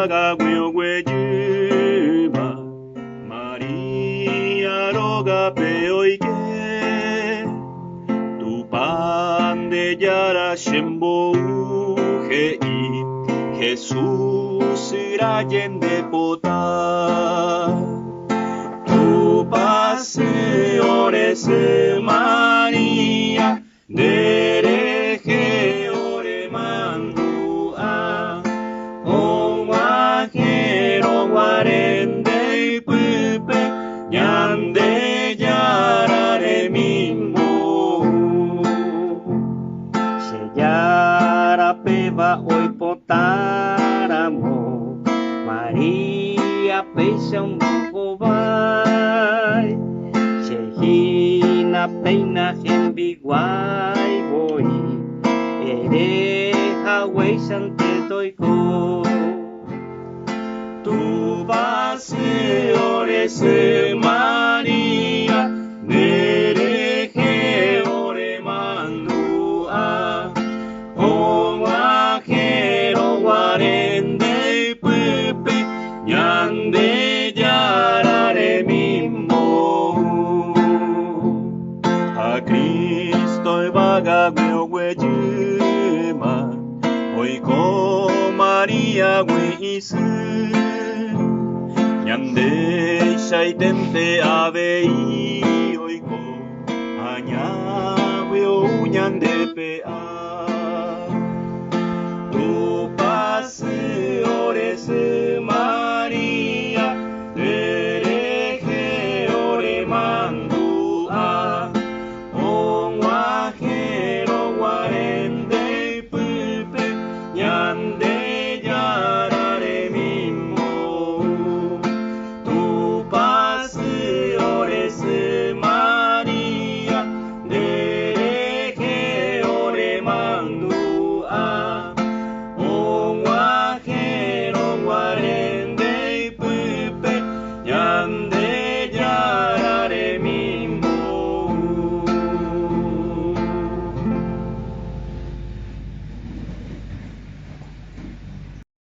baga gueoguejima María roga peoike tu pan de yara shembo ujei Jesús rayen de pota tu pase orese María dereje ore mandua o guajero guarende pupe ñande yarare mimbo se yara peba hoy potáramo María pesa un poco vai se hina peina en biguay voy ereja huesante toico tu base orese María dereje ore mandua o guajero guarende puepe ñande yarare mimbo a Cristo vaga gueoguejima oiko María guisu ñande shaitente abei oiko aña gueo ñande pea